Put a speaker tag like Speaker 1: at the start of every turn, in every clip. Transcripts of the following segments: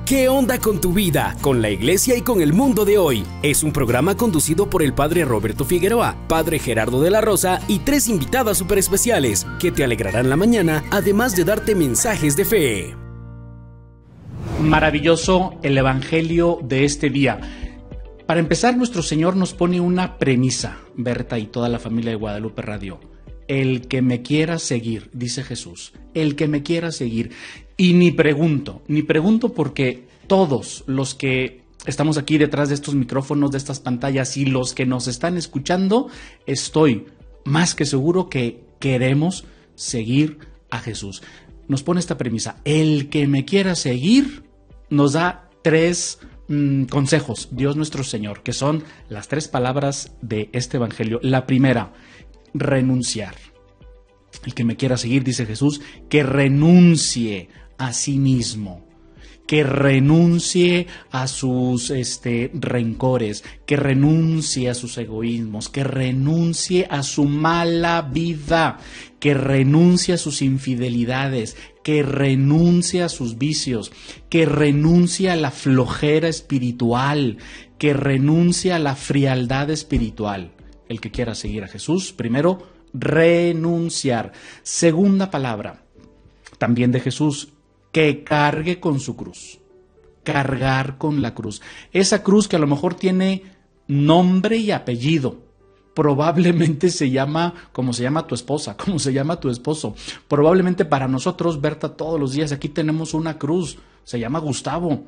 Speaker 1: ¿Qué onda con tu vida, con la iglesia y con el mundo de hoy? Es un programa conducido por el padre Roberto Figueroa, padre Gerardo de la Rosa y 3 invitadas súper especiales que te alegrarán la mañana, además de darte mensajes de fe.
Speaker 2: Maravilloso el evangelio de este día. Para empezar, nuestro Señor nos pone una premisa, Berta y toda la familia de Guadalupe Radio. El que me quiera seguir, dice Jesús, el que me quiera seguir. Y ni pregunto porque todos los que estamos aquí detrás de estos micrófonos, de estas pantallas y los que nos están escuchando, estoy más que seguro que queremos seguir a Jesús. Nos pone esta premisa, el que me quiera seguir, nos da 3 consejos, Dios nuestro Señor, que son las 3 palabras de este evangelio. La primera, renunciar. El que me quiera seguir, dice Jesús, que renuncie a sí mismo, que renuncie a sus rencores, que renuncie a sus egoísmos, que renuncie a su mala vida, que renuncie a sus infidelidades, que renuncie a sus vicios, que renuncie a la flojera espiritual, que renuncie a la frialdad espiritual. El que quiera seguir a Jesús, primero, renunciar. Segunda palabra, también de Jesús, que cargue con su cruz. Cargar con la cruz. Esa cruz que a lo mejor tiene nombre y apellido. Probablemente se llama como se llama tu esposa, como se llama tu esposo. Probablemente para nosotros, Berta, todos los días aquí tenemos una cruz. Se llama Gustavo.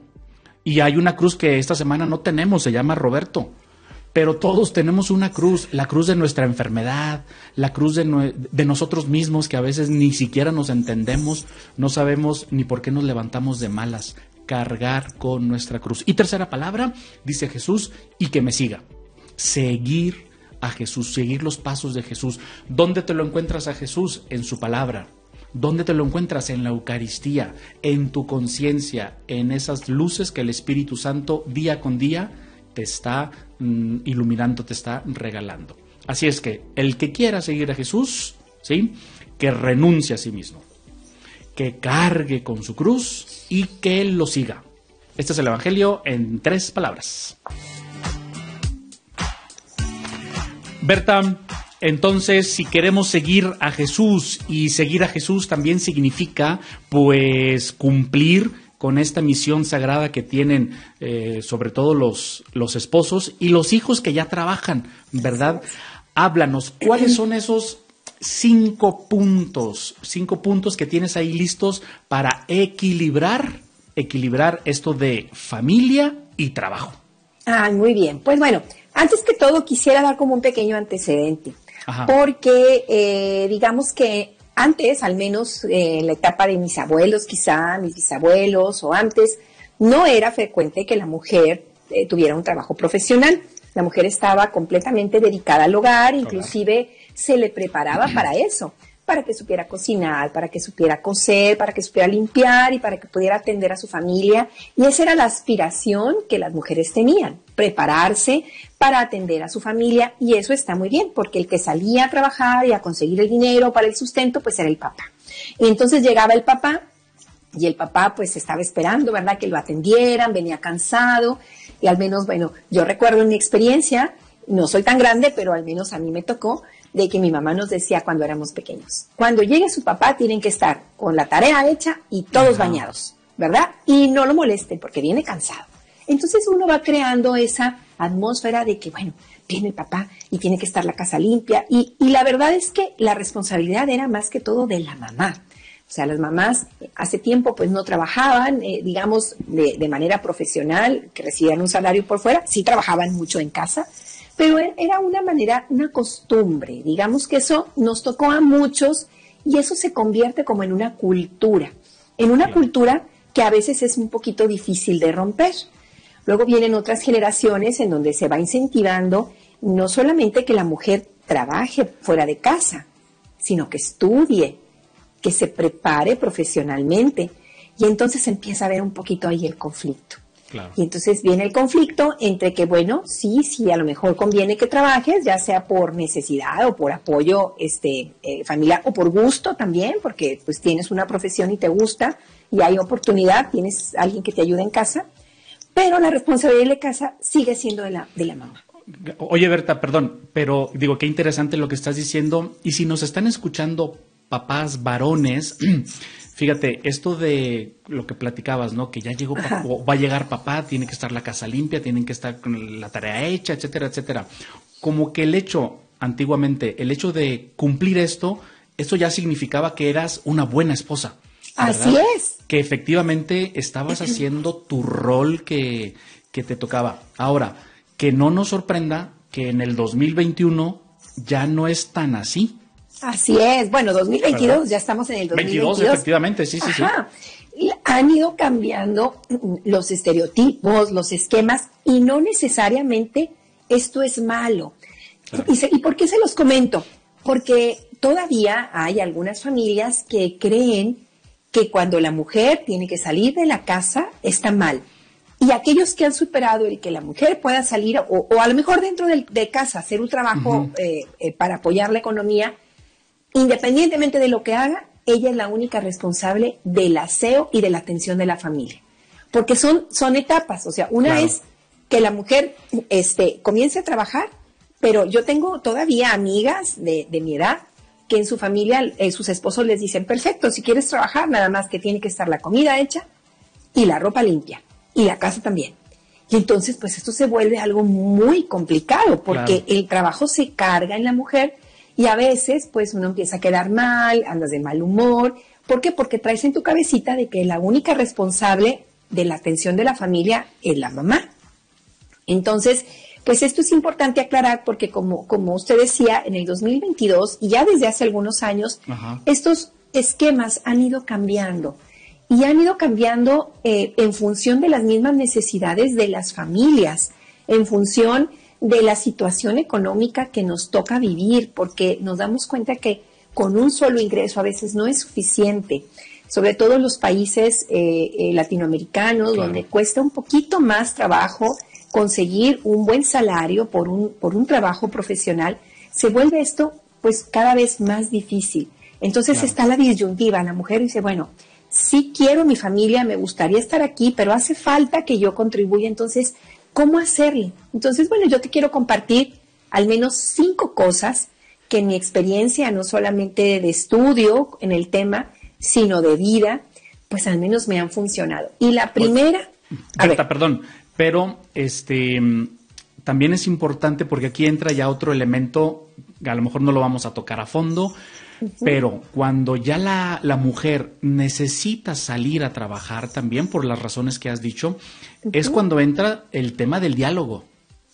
Speaker 2: Y hay una cruz que esta semana no tenemos, se llama Roberto. Pero todos tenemos una cruz, la cruz de nuestra enfermedad, la cruz de nosotros mismos, que a veces ni siquiera nos entendemos, no sabemos ni por qué nos levantamos de malas. Cargar con nuestra cruz. Y tercera palabra, dice Jesús, y que me siga. Seguir a Jesús, seguir los pasos de Jesús. ¿Dónde te lo encuentras a Jesús? En su palabra. ¿Dónde te lo encuentras? En la Eucaristía, en tu conciencia, en esas luces que el Espíritu Santo día con día te está iluminando, te está regalando. Así es que el que quiera seguir a Jesús, ¿sí?, que renuncie a sí mismo, que cargue con su cruz y que lo siga. Este es el Evangelio en 3 palabras. Berta, entonces, si queremos seguir a Jesús, y seguir a Jesús también significa, pues, cumplir con esta misión sagrada que tienen sobre todo los esposos y los hijos que ya trabajan, ¿verdad? Háblanos, ¿cuáles son esos 5 puntos que tienes ahí listos para equilibrar esto de familia y trabajo?
Speaker 3: Muy bien. Pues bueno, antes que todo quisiera dar como un pequeño antecedente. Ajá. Porque digamos que antes, al menos en la etapa de mis abuelos, quizá mis bisabuelos o antes, no era frecuente que la mujer tuviera un trabajo profesional. La mujer estaba completamente dedicada al hogar, inclusive se le preparaba para eso, para que supiera cocinar, para que supiera coser, para que supiera limpiar y para que pudiera atender a su familia. Y esa era la aspiración que las mujeres tenían, prepararse para atender a su familia, y eso está muy bien, porque el que salía a trabajar y a conseguir el dinero para el sustento, pues era el papá. Y entonces llegaba el papá, y el papá pues estaba esperando, ¿verdad?, que lo atendieran, venía cansado, y al menos, bueno, yo recuerdo en mi experiencia, no soy tan grande, pero al menos a mí me tocó, de que mi mamá nos decía cuando éramos pequeños, cuando llegue su papá tienen que estar con la tarea hecha y todos bañados, ¿verdad? Y no lo molesten porque viene cansado. Entonces uno va creando esa atmósfera de que, bueno, viene el papá y tiene que estar la casa limpia. Y la verdad es que la responsabilidad era más que todo de la mamá. O sea, las mamás hace tiempo pues no trabajaban, digamos, de manera profesional, que recibían un salario por fuera. Sí trabajaban mucho en casa, pero era una manera, una costumbre. Digamos que eso nos tocó a muchos y eso se convierte como en una cultura. En una cultura que a veces es un poquito difícil de romper. Luego vienen otras generaciones en donde se va incentivando no solamente que la mujer trabaje fuera de casa, sino que estudie, que se prepare profesionalmente. Y entonces empieza a haber un poquito ahí el conflicto. Claro. Y entonces viene el conflicto entre que, bueno, sí, a lo mejor conviene que trabajes, ya sea por necesidad o por apoyo familiar o por gusto también, porque pues tienes una profesión y te gusta y hay oportunidad, tienes alguien que te ayude en casa, pero la responsabilidad de la casa sigue siendo de la mamá.
Speaker 2: Oye, Berta, perdón, pero digo, qué interesante lo que estás diciendo. Y si nos están escuchando papás varones, fíjate, esto de lo que platicabas, ¿no? Que ya llegó papá, o va a llegar papá, tiene que estar la casa limpia, tienen que estar con la tarea hecha, etcétera, etcétera. Como que el hecho, antiguamente, el hecho de cumplir esto ya significaba que eras una buena esposa, ¿verdad?
Speaker 3: Así es.
Speaker 2: Que efectivamente estabas haciendo tu rol que te tocaba. Ahora, que no nos sorprenda que en el 2021 ya no es tan así.
Speaker 3: Así es. Bueno, 2022, ¿verdad? Ya estamos en el 2022.
Speaker 2: 22, efectivamente, sí.
Speaker 3: Y han ido cambiando los estereotipos, los esquemas, y no necesariamente esto es malo. Claro. ¿Y por qué se los comento? Porque todavía hay algunas familias que creen que cuando la mujer tiene que salir de la casa está mal. Y aquellos que han superado el que la mujer pueda salir, o a lo mejor dentro de casa, hacer un trabajo para apoyar la economía, independientemente de lo que haga, ella es la única responsable del aseo y de la atención de la familia. Porque son etapas, o sea, una es que la mujer comience a trabajar, pero yo tengo todavía amigas de mi edad que en su familia sus esposos les dicen, perfecto, si quieres trabajar, nada más que tiene que estar la comida hecha y la ropa limpia. Y la casa también. Y entonces, pues esto se vuelve algo muy complicado porque el trabajo se carga en la mujer y a veces, pues uno empieza a quedar mal, andas de mal humor. ¿Por qué? Porque traes en tu cabecita de que la única responsable de la atención de la familia es la mamá. Entonces, pues esto es importante aclarar porque como usted decía, en el 2022 y ya desde hace algunos años, estos esquemas han ido cambiando. Y han ido cambiando en función de las mismas necesidades de las familias, en función de la situación económica que nos toca vivir, porque nos damos cuenta que con un solo ingreso a veces no es suficiente, sobre todo en los países latinoamericanos, donde cuesta un poquito más trabajo conseguir un buen salario por un trabajo profesional, se vuelve esto pues cada vez más difícil. Entonces está la disyuntiva, la mujer dice, bueno, sí quiero mi familia, me gustaría estar aquí, pero hace falta que yo contribuya, entonces, ¿cómo hacerle? Entonces, bueno, yo te quiero compartir al menos 5 cosas que en mi experiencia, no solamente de estudio en el tema, sino de vida, pues al menos me han funcionado. Y la primera...
Speaker 2: Berta, perdón, pero también es importante porque aquí entra ya otro elemento, que a lo mejor no lo vamos a tocar a fondo, pero cuando ya la mujer necesita salir a trabajar también por las razones que has dicho, es cuando entra el tema del diálogo,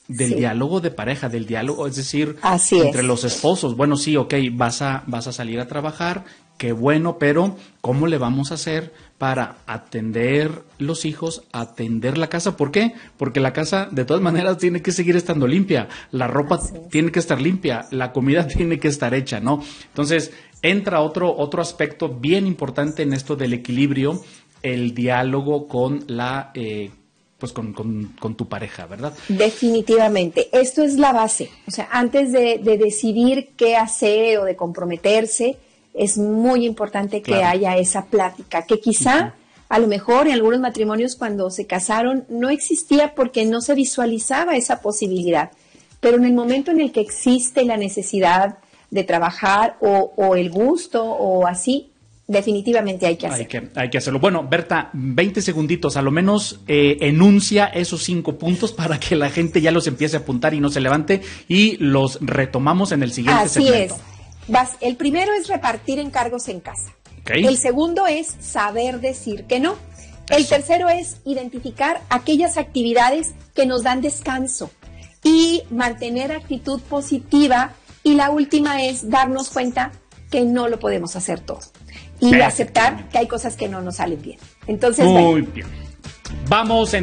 Speaker 2: diálogo de pareja, del diálogo, es decir, entre los esposos. Bueno, sí, ok, vas a salir a trabajar, qué bueno, pero ¿cómo le vamos a hacer para atender los hijos, atender la casa? ¿Por qué? Porque la casa de todas maneras tiene que seguir estando limpia, la ropa tiene que estar limpia, la comida tiene que estar hecha, ¿no? Entonces entra otro aspecto bien importante en esto del equilibrio, el diálogo con con tu pareja, ¿verdad?
Speaker 3: Definitivamente, esto es la base. O sea, antes de decidir qué hacer o de comprometerse, es muy importante que haya esa plática, que quizá a lo mejor en algunos matrimonios cuando se casaron no existía porque no se visualizaba esa posibilidad, pero en el momento en el que existe la necesidad de trabajar o el gusto o así, definitivamente hay que hacerlo.
Speaker 2: Hay que hacerlo. Bueno, Berta, 20 segunditos, a lo menos enuncia esos 5 puntos para que la gente ya los empiece a apuntar y no se levante y los retomamos en el siguiente segmento.
Speaker 3: Así es. El primero es repartir encargos en casa. El segundo es saber decir que no. El tercero es identificar aquellas actividades que nos dan descanso y mantener actitud positiva. Y la última es darnos cuenta que no lo podemos hacer todo y aceptar que hay cosas que no nos salen bien. Entonces,
Speaker 2: muy bien. Vamos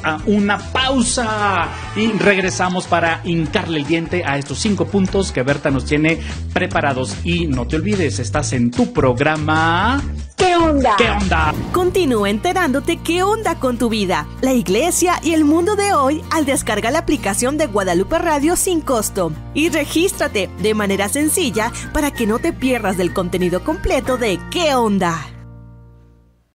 Speaker 2: a una pausa y regresamos para hincarle el diente a estos 5 puntos que Berta nos tiene preparados. Y no te olvides, estás en tu programa...
Speaker 3: ¿Qué onda?
Speaker 2: ¿Qué onda?
Speaker 4: Continúa enterándote qué onda con tu vida, la iglesia y el mundo de hoy al descargar la aplicación de Guadalupe Radio sin costo. Y regístrate de manera sencilla para que no te pierdas del contenido completo de ¿Qué onda?